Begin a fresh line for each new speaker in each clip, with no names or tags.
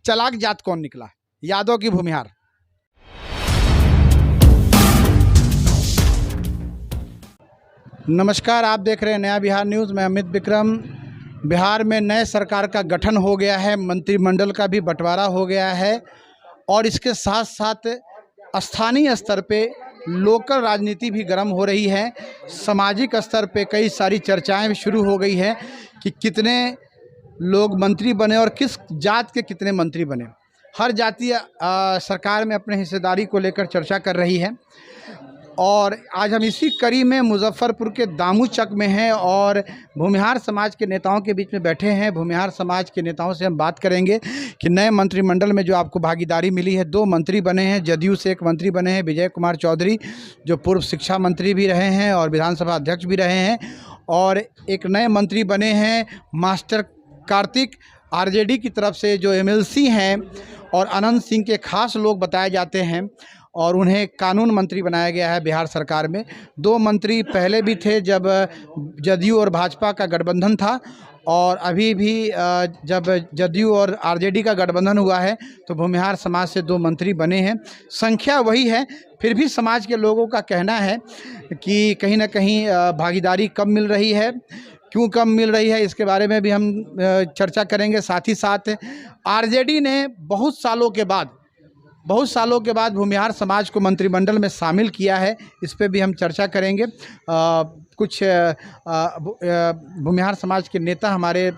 चालाक जात कौन निकला? यादव की भूमिहार। नमस्कार, आप देख रहे हैं नया बिहार न्यूज़। मैं अमित विक्रम। बिहार में नए सरकार का गठन हो गया है, मंत्रिमंडल का भी बंटवारा हो गया है और इसके साथ साथ स्थानीय स्तर पे लोकल राजनीति भी गर्म हो रही है। सामाजिक स्तर पे कई सारी चर्चाएं भी शुरू हो गई है कि कितने लोग मंत्री बने और किस जात के कितने मंत्री बने। हर जातीय सरकार में अपने हिस्सेदारी को लेकर चर्चा कर रही है और आज हम इसी कड़ी में मुजफ्फरपुर के दामूचक में हैं और भूमिहार समाज के नेताओं के बीच में बैठे हैं। भूमिहार समाज के नेताओं से हम बात करेंगे कि नए मंत्रिमंडल में जो आपको भागीदारी मिली है। 2 मंत्री बने हैं, जदयू से एक मंत्री बने हैं विजय कुमार चौधरी, जो पूर्व शिक्षा मंत्री भी रहे हैं और विधानसभा अध्यक्ष भी रहे हैं, और एक नए मंत्री बने हैं मास्टर कार्तिक, आरजेडी की तरफ से जो एमएलसी हैं और अनंत सिंह के खास लोग बताए जाते हैं और उन्हें कानून मंत्री बनाया गया है बिहार सरकार में। 2 मंत्री पहले भी थे जब जदयू और भाजपा का गठबंधन था और अभी भी जब जदयू और आरजेडी का गठबंधन हुआ है तो भूमिहार समाज से 2 मंत्री बने हैं। संख्या वही है, फिर भी समाज के लोगों का कहना है कि कहीं ना कहीं भागीदारी कम मिल रही है। क्यों कम मिल रही है, इसके बारे में भी हम चर्चा करेंगे। साथ ही साथ आरजेडी ने बहुत सालों के बाद भूमिहार समाज को मंत्रिमंडल में शामिल किया है, इस पे भी हम चर्चा करेंगे। कुछ भूमिहार समाज के नेता हमारे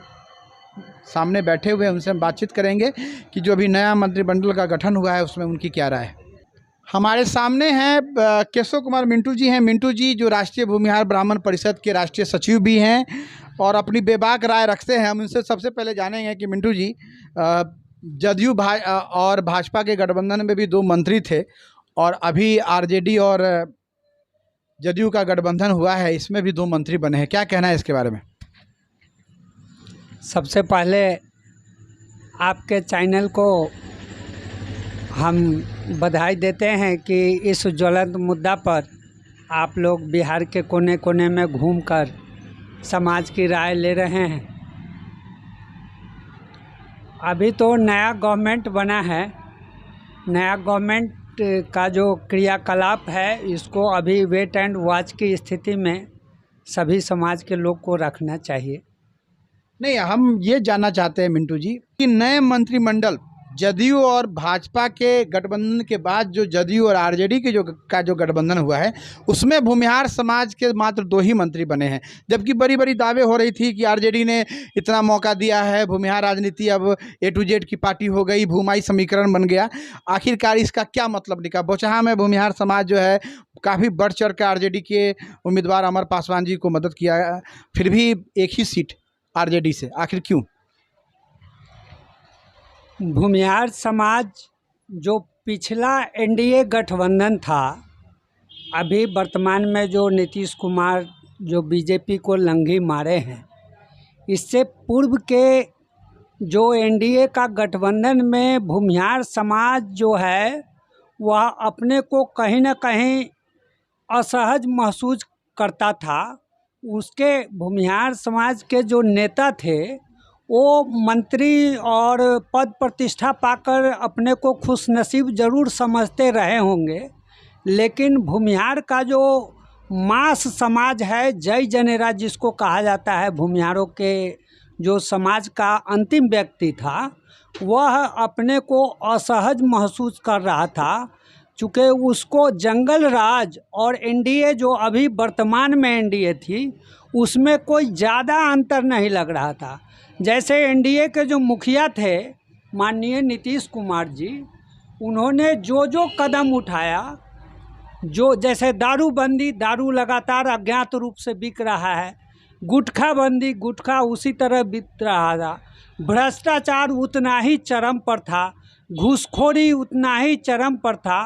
सामने बैठे हुए हैं, उनसे हम बातचीत करेंगे कि जो अभी नया मंत्रिमंडल का गठन हुआ है उसमें उनकी क्या राय है। हमारे सामने हैं केशव कुमार मिंटू जी हैं। मिंटू जी जो राष्ट्रीय भूमिहार ब्राह्मण परिषद के राष्ट्रीय सचिव भी हैं और अपनी बेबाक राय रखते हैं। हम उनसे सबसे पहले जानेंगे कि मिंटू जी, जदयू और भाजपा के गठबंधन में भी 2 मंत्री थे और अभी आरजेडी और जदयू का गठबंधन हुआ है, इसमें भी 2 मंत्री बने हैं, क्या कहना है इसके बारे में?
सबसे पहले आपके चैनल को हम बधाई देते हैं कि इस ज्वलंत मुद्दा पर आप लोग बिहार के कोने कोने में घूमकर समाज की राय ले रहे हैं। अभी तो नया गवर्नमेंट बना है, नया गवर्नमेंट का जो क्रियाकलाप है इसको अभी वेट एंड वॉच की स्थिति में सभी समाज के लोग को रखना चाहिए।
नहीं, हम ये जानना चाहते हैं मिंटू जी कि नए मंत्रिमंडल जदयू और भाजपा के गठबंधन के बाद जो जदयू और आरजेडी के जो गठबंधन हुआ है उसमें भूमिहार समाज के मात्र 2 ही मंत्री बने हैं, जबकि बड़ी बड़ी दावे हो रही थी कि आरजेडी ने इतना मौका दिया है, भूमिहार राजनीति अब A to Z की पार्टी हो गई, भूमाई समीकरण बन गया। आखिरकार इसका क्या मतलब निकला? बोचहा में भूमिहार समाज जो है काफ़ी बढ़ चढ़ कर आरजेडी के उम्मीदवार अमर पासवान जी को मदद किया, फिर भी एक ही सीट आरजेडी से, आखिर क्यों?
भूमिहार समाज जो पिछला एनडीए गठबंधन था, अभी वर्तमान में जो नीतीश कुमार जो बीजेपी को लंघी मारे हैं, इससे पूर्व के जो एनडीए का गठबंधन में भूमिहार समाज जो है वह अपने को कहीं ना कहीं असहज महसूस करता था। उसके भूमिहार समाज के जो नेता थे वो मंत्री और पद प्रतिष्ठा पाकर अपने को खुशनसीब ज़रूर समझते रहे होंगे, लेकिन भूमिहार का जो मास समाज है, जय जनेरा जिसको कहा जाता है, भूमिहारों के जो समाज का अंतिम व्यक्ति था, वह अपने को असहज महसूस कर रहा था, चूँकि उसको जंगल राज और एनडीए जो अभी वर्तमान में एनडीए थी उसमें कोई ज़्यादा अंतर नहीं लग रहा था। जैसे एनडीए के जो मुखिया थे माननीय नीतीश कुमार जी, उन्होंने जो कदम उठाया, जो जैसे दारूबंदी, दारू लगातार अज्ञात रूप से बिक रहा है, गुटखाबंदी, गुटखा उसी तरह बिक रहा था, भ्रष्टाचार उतना ही चरम पर था, घूसखोरी उतना ही चरम पर था।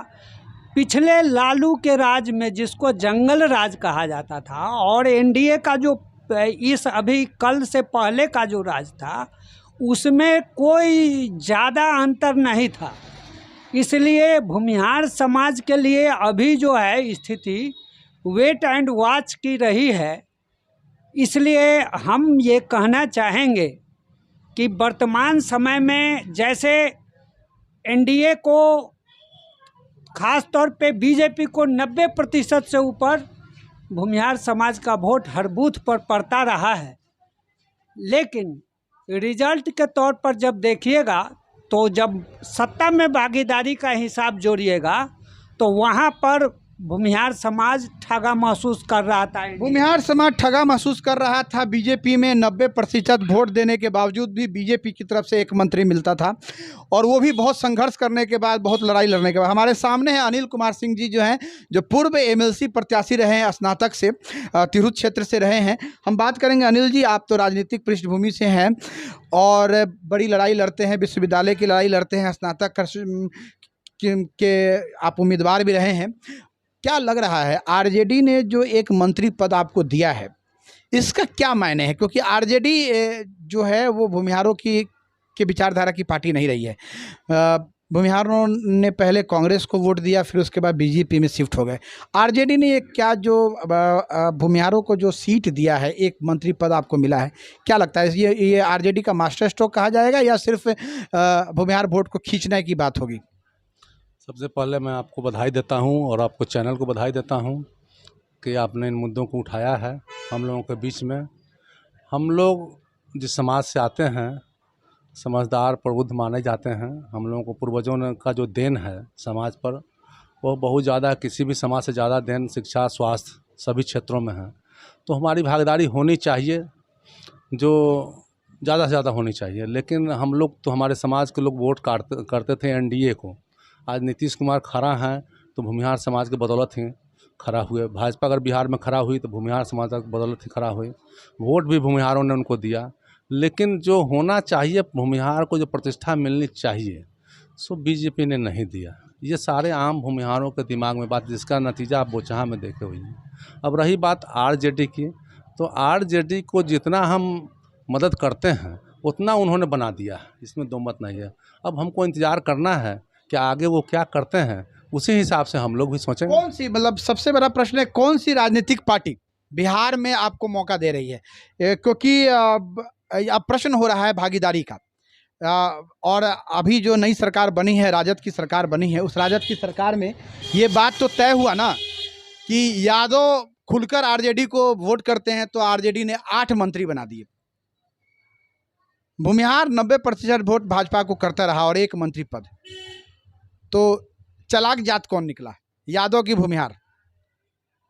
पिछले लालू के राज में जिसको जंगल राज कहा जाता था और एनडीए का जो इस अभी कल से पहले का जो राज था उसमें कोई ज़्यादा अंतर नहीं था। इसलिए भूमिहार समाज के लिए अभी जो है स्थिति वेट एंड वॉच की रही है। इसलिए हम ये कहना चाहेंगे कि वर्तमान समय में जैसे एनडीए को, खास तौर पे बीजेपी को 90% से ऊपर भूमिहार समाज का वोट हर बूथ पर पड़ता रहा है। लेकिन रिजल्ट के तौर पर जब देखिएगा तो जब सत्ता में भागीदारी का हिसाब जोड़िएगा तो वहाँ पर भूमिहार समाज ठगा महसूस कर रहा था।
भूमिहार समाज ठगा महसूस कर रहा था। बीजेपी में 90% वोट देने के बावजूद भी बीजेपी की तरफ से एक मंत्री मिलता था, और वो भी बहुत संघर्ष करने के बाद, बहुत लड़ाई लड़ने के बाद। हमारे सामने है अनिल कुमार सिंह जी, जो हैं, जो पूर्व एमएलसी प्रत्याशी रहे हैं, स्नातक से तिरहुत क्षेत्र से रहे हैं। हम बात करेंगे। अनिल जी, आप तो राजनीतिक पृष्ठभूमि से हैं और बड़ी लड़ाई लड़ते हैं, विश्वविद्यालय की लड़ाई लड़ते हैं, स्नातक के आप उम्मीदवार भी रहे हैं। क्या लग रहा है, आरजेडी ने जो एक मंत्री पद आपको दिया है, इसका क्या मायने है? क्योंकि आरजेडी जो है वो भूमिहारों की विचारधारा की पार्टी नहीं रही है। भूमिहारों ने पहले कांग्रेस को वोट दिया, फिर उसके बाद बीजेपी में शिफ्ट हो गए। आरजेडी ने क्या जो भूमिहारों को जो सीट दिया है, एक मंत्री पद आपको मिला है, क्या लगता है ये आरजेडी का मास्टर स्ट्रोक कहा जाएगा या सिर्फ भूमिहार वोट को खींचने की बात होगी?
सबसे पहले मैं आपको बधाई देता हूं और आपको चैनल को बधाई देता हूं कि आपने इन मुद्दों को उठाया है हम लोगों के बीच में। हम लोग जिस समाज से आते हैं, समझदार प्रबुद्ध माने जाते हैं। हम लोगों को पूर्वजों का जो देन है समाज पर, वो बहुत ज़्यादा, किसी भी समाज से ज़्यादा देन शिक्षा, स्वास्थ्य सभी क्षेत्रों में है। तो हमारी भागीदारी होनी चाहिए, जो ज़्यादा से ज़्यादा होनी चाहिए। लेकिन हम लोग तो, हमारे समाज के लोग वोट करते थे एनडीए को। आज नीतीश कुमार खड़ा हैं तो भूमिहार समाज के बदौलत ही खड़ा हुए। भाजपा अगर बिहार में खड़ा हुई तो भूमिहार समाज की बदौलत ही खड़ा हुई। वोट भी भूमिहारों ने उनको दिया। लेकिन जो होना चाहिए, भूमिहार को जो प्रतिष्ठा मिलनी चाहिए, सो बीजेपी ने नहीं दिया। ये सारे आम भूमिहारों के दिमाग में बात, जिसका नतीजा आप बोचहा में देखे हुए हैं। अब रही बात आरजेडी की, तो आरजेडी को जितना हम मदद करते हैं उतना उन्होंने बना दिया, इसमें दो मत नहीं है। अब हमको इंतज़ार करना है कि आगे वो क्या करते हैं, उसी हिसाब से हम लोग भी सोचेंगे।
कौन सी, मतलब सबसे बड़ा प्रश्न है, कौन सी राजनीतिक पार्टी बिहार में आपको मौका दे रही है? क्योंकि अब प्रश्न हो रहा है भागीदारी का, और अभी जो नई सरकार बनी है, राजद की सरकार बनी है, उस राजद की सरकार में ये बात तो तय हुआ ना कि यादव खुलकर आरजेडी को वोट करते हैं, तो आरजेडी ने 8 मंत्री बना दिए। भूमिहार 90% वोट भाजपा को करता रहा और 1 मंत्री पद। तो चालाक जात कौन निकला, यादव की भूमिहार?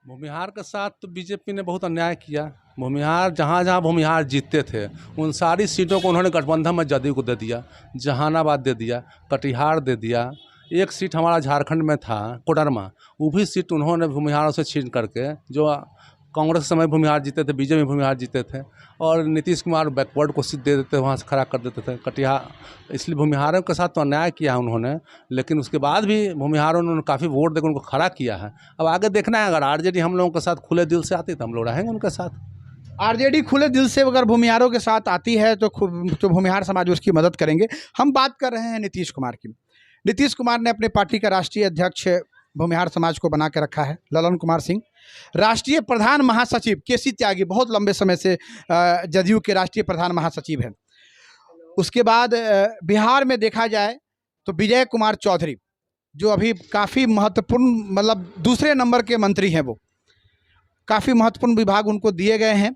भूमिहार के साथ तो बीजेपी ने बहुत अन्याय किया। भूमिहार, जहाँ जहाँ भूमिहार जीतते थे उन सारी सीटों को उन्होंने गठबंधन में जदयू को दे दिया, जहानाबाद दे दिया, कटिहार दे दिया। एक सीट हमारा झारखंड में था कोडरमा, वो भी सीट उन्होंने भूमिहारों से छीन करके, जो कांग्रेस के समय भूमिहार जीते थे, बीजेपी में भूमिहार जीते थे, और नीतीश कुमार बैकवर्ड को सीट दे देते, वहाँ से खड़ा कर देते थे कटिहार। इसलिए भूमिहारों के साथ तो अन्याय किया है उन्होंने। लेकिन उसके बाद भी भूमिहारों ने काफ़ी वोट देकर उनको खड़ा किया है। अब आगे देखना है, अगर आरजेडी हम लोगों के साथ खुले दिल से आती तो हम लोग रहेंगे उनके साथ।
आरजेडी खुले दिल से अगर भूमिहारों के साथ आती है तो भूमिहार समाज उसकी मदद करेंगे। हम बात कर रहे हैं नीतीश कुमार की। नीतीश कुमार ने अपने पार्टी का राष्ट्रीय अध्यक्ष भूमिहार समाज को बना के रखा है, ललन कुमार सिंह। राष्ट्रीय प्रधान महासचिव केसी त्यागी, बहुत लंबे समय से जदयू के राष्ट्रीय प्रधान महासचिव हैं। उसके बाद बिहार में देखा जाए तो विजय कुमार चौधरी, जो अभी काफ़ी महत्वपूर्ण, मतलब दूसरे नंबर के मंत्री हैं, वो काफ़ी महत्वपूर्ण विभाग उनको दिए गए हैं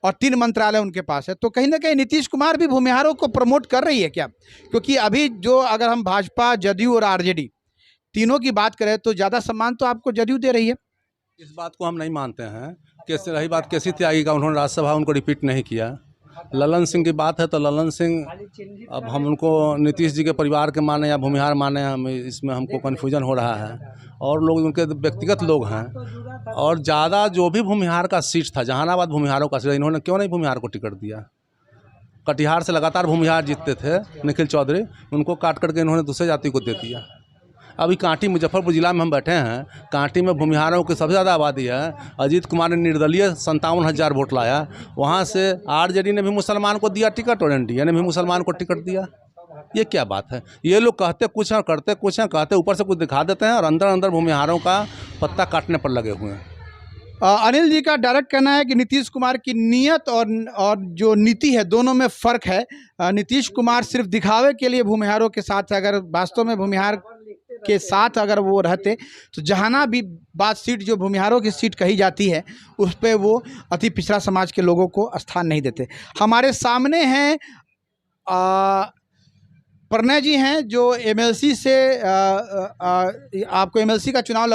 और 3 मंत्रालय उनके पास है। तो कहीं ना कहीं नीतीश कुमार भी भूमिहारों को प्रमोट कर रही है क्या? क्योंकि अभी जो, अगर हम भाजपा, जदयू और आरजेडी तीनों की बात करें तो ज़्यादा सम्मान तो आपको जदयू दे रही है।
इस बात को हम नहीं मानते हैं। कैसे रही बात केसी त्यागी का, उन्होंने राज्यसभा उनको रिपीट नहीं किया। ललन सिंह की बात है तो ललन सिंह, अब हम उनको नीतीश जी के परिवार के माने या भूमिहार माने, हम इसमें हमको कन्फ्यूजन हो रहा है। और लोग उनके व्यक्तिगत लोग हैं। और ज़्यादा जो भी भूमिहार का सीट था, जहानाबाद भूमिहारों का सीट, इन्होंने क्यों नहीं भूमिहार को टिकट दिया? कटिहार से लगातार भूमिहार जीतते थे निखिल चौधरी, उनको काट करके इन्होंने दूसरे जाति को दे दिया। अभी कांटी मुजफ्फरपुर जिला में हम बैठे हैं, कांटी में भूमिहारों की सबसे ज़्यादा आबादी है। अजीत कुमार ने निर्दलीय 57,000 वोट लाया। वहाँ से आरजेडी ने भी मुसलमान को दिया टिकट और एनडीए ने भी मुसलमान को टिकट दिया। ये क्या बात है? ये लोग कहते कुछ हैं, करते कुछ हैं, कहते ऊपर से कुछ दिखा देते हैं और अंदर अंदर भूमिहारों का पत्ता काटने पर लगे हुए हैं।
अनिल जी का डायरेक्ट कहना है कि नीतीश कुमार की नीयत और जो नीति है दोनों में फ़र्क है। नीतीश कुमार सिर्फ दिखावे के लिए भूमिहारों के साथ है। अगर वास्तव में भूमिहार के साथ अगर वो रहते तो जहां भी बात सीट जो भूमिहारों की सीट कही जाती है उस पे वो अति पिछड़ा समाज के लोगों को स्थान नहीं देते। हमारे सामने हैं प्रणय जी हैं जो एमएलसी से आपको एमएलसी का चुनाव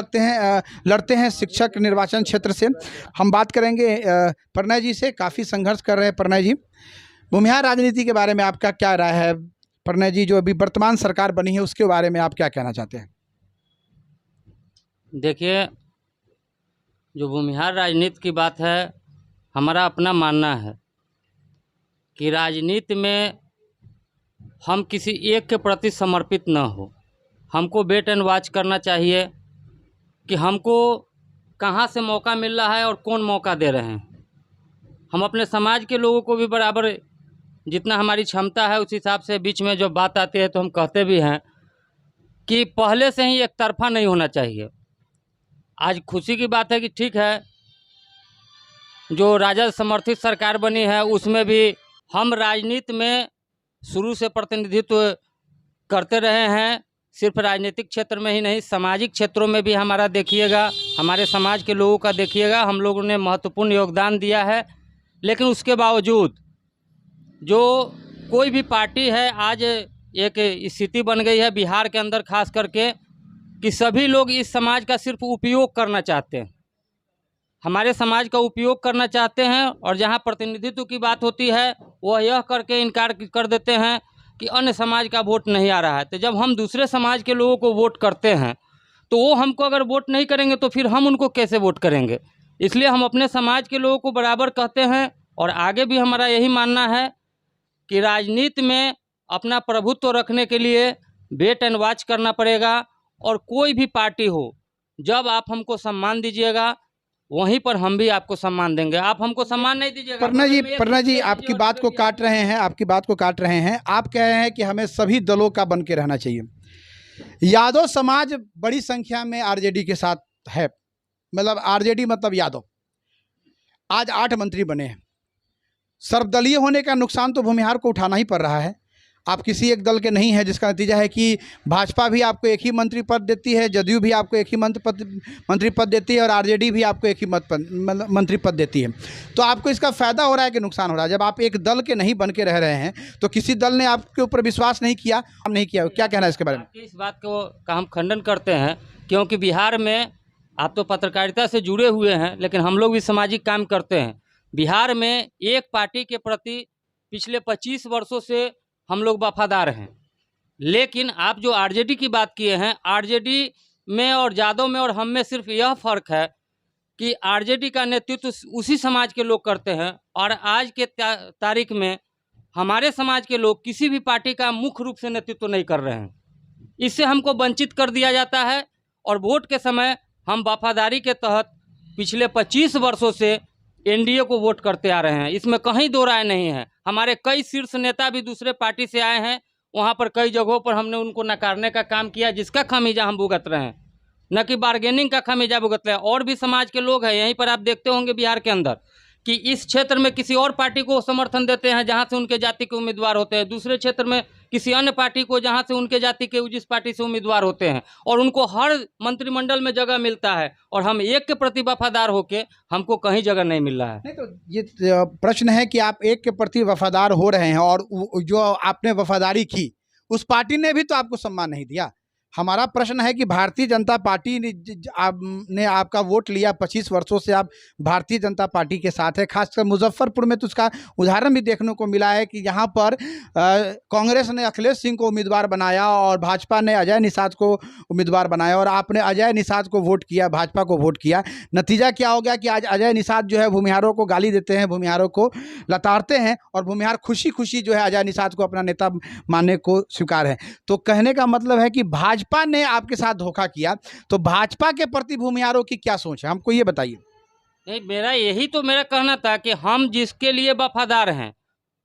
लड़ते हैं शिक्षक निर्वाचन क्षेत्र से। हम बात करेंगे प्रणय जी से। काफ़ी संघर्ष कर रहे हैं प्रणय जी। भूमिहार राजनीति के बारे में आपका क्या राय है प्रणय जी? जो अभी वर्तमान सरकार बनी है उसके बारे में आप क्या कहना चाहते हैं?
देखिए, जो भूमिहार राजनीति की बात है, हमारा अपना मानना है कि राजनीति में हम किसी एक के प्रति समर्पित न हो। हमको वेट एंड वॉच करना चाहिए कि हमको कहाँ से मौका मिल रहा है और कौन मौका दे रहे हैं। हम अपने समाज के लोगों को भी बराबर जितना हमारी क्षमता है उस हिसाब से बीच में जो बात आती है तो हम कहते भी हैं कि पहले से ही एक तरफा नहीं होना चाहिए। आज खुशी की बात है कि ठीक है, जो राजद समर्थित सरकार बनी है उसमें भी हम राजनीति में शुरू से प्रतिनिधित्व करते रहे हैं। सिर्फ राजनीतिक क्षेत्र में ही नहीं, सामाजिक क्षेत्रों में भी हमारा देखिएगा, हमारे समाज के लोगों का देखिएगा, हम लोगों ने महत्वपूर्ण योगदान दिया है। लेकिन उसके बावजूद जो कोई भी पार्टी है, आज एक स्थिति बन गई है बिहार के अंदर खास करके कि सभी लोग इस समाज का सिर्फ उपयोग करना चाहते हैं, हमारे समाज का उपयोग करना चाहते हैं। और जहां प्रतिनिधित्व की बात होती है वह यह करके इनकार कर देते हैं कि अन्य समाज का वोट नहीं आ रहा है। तो जब हम दूसरे समाज के लोगों को वोट करते हैं तो वो हमको अगर वोट नहीं करेंगे तो फिर हम उनको कैसे वोट करेंगे? इसलिए हम अपने समाज के लोगों को बराबर कहते हैं और आगे भी हमारा यही मानना है कि राजनीति में अपना प्रभुत्व रखने के लिए वेट एंड वॉच करना पड़ेगा। और कोई भी पार्टी हो, जब आप हमको सम्मान दीजिएगा वहीं पर हम भी आपको सम्मान देंगे। आप हमको सम्मान नहीं दीजिएगा।
प्रणय जी आपकी बात को काट रहे हैं, आप कह रहे हैं कि हमें सभी दलों का बन के रहना चाहिए। यादव समाज बड़ी संख्या में आरजेडी के साथ है, मतलब आरजेडी मतलब यादव। आज 8 मंत्री बने हैं। सर्वदलीय होने का नुकसान तो भूमिहार को उठाना ही पड़ रहा है। आप किसी एक दल के नहीं है, जिसका नतीजा है कि भाजपा भी आपको एक ही मंत्री पद देती है, जदयू भी आपको एक ही मंत्री पद देती है और आरजेडी भी आपको एक ही मंत्री पद देती है। तो आपको इसका फ़ायदा हो रहा है कि नुकसान हो रहा है? जब आप एक दल के नहीं बन के रह रहे हैं तो किसी दल ने आपके ऊपर विश्वास नहीं किया, हम नहीं किया। क्या कहना है इसके बारे में?
इस बात का हम खंडन करते हैं, क्योंकि बिहार में आप तो पत्रकारिता से जुड़े हुए हैं लेकिन हम लोग भी सामाजिक काम करते हैं। बिहार में एक पार्टी के प्रति पिछले 25 वर्षों से हम लोग वफादार हैं। लेकिन आप जो आरजेडी की बात किए हैं, आरजेडी में और यादव में और हम में सिर्फ यह फ़र्क है कि आरजेडी का नेतृत्व उसी समाज के लोग करते हैं और आज के तारीख में हमारे समाज के लोग किसी भी पार्टी का मुख्य रूप से नेतृत्व नहीं कर रहे हैं। इससे हमको वंचित कर दिया जाता है और वोट के समय हम वफादारी के तहत पिछले 25 वर्षों से एनडीए को वोट करते आ रहे हैं। इसमें कहीं दो राय नहीं है। हमारे कई शीर्ष नेता भी दूसरे पार्टी से आए हैं, वहाँ पर कई जगहों पर हमने उनको नकारने का काम किया, जिसका खामियाजा हम भुगत रहे हैं, न कि बार्गेनिंग का खामियाजा भुगत रहे हैं। और भी समाज के लोग हैं यहीं पर, आप देखते होंगे बिहार के अंदर कि इस क्षेत्र में किसी और पार्टी को समर्थन देते हैं जहाँ से उनके जाति के उम्मीदवार होते हैं, दूसरे क्षेत्र में किसी अन्य पार्टी को जहाँ से उनके जाति के जिस पार्टी से उम्मीदवार होते हैं, और उनको हर मंत्रिमंडल में जगह मिलता है और हम एक के प्रति वफादार होके हमको कहीं जगह नहीं मिल रहा है।
नहीं, तो ये प्रश्न है कि आप एक के प्रति वफादार हो रहे हैं और जो आपने वफादारी की उस पार्टी ने भी तो आपको सम्मान नहीं दिया। हमारा प्रश्न है कि भारतीय जनता पार्टी ने आपका वोट लिया, 25 वर्षों से आप भारतीय जनता पार्टी के साथ है। खासकर मुजफ्फरपुर में तो उसका उदाहरण भी देखने को मिला है कि यहाँ पर कांग्रेस ने अखिलेश सिंह को उम्मीदवार बनाया और भाजपा ने अजय निषाद को उम्मीदवार बनाया और आपने अजय निषाद को वोट किया, भाजपा को वोट किया। नतीजा क्या हो गया कि आज अजय निषाद जो है भूमिहारों को गाली देते हैं, भूमिहारों को लताड़ते हैं और भूमिहार खुशी खुशी जो है अजय निषाद को अपना नेता मानने को स्वीकार है। तो कहने का मतलब है कि भाजपा ने आपके साथ धोखा किया, तो भाजपा के प्रति भूमिहारों की क्या सोच है, हमको ये बताइए।
नहीं, मेरा यही तो मेरा कहना था कि हम जिसके लिए वफादार हैं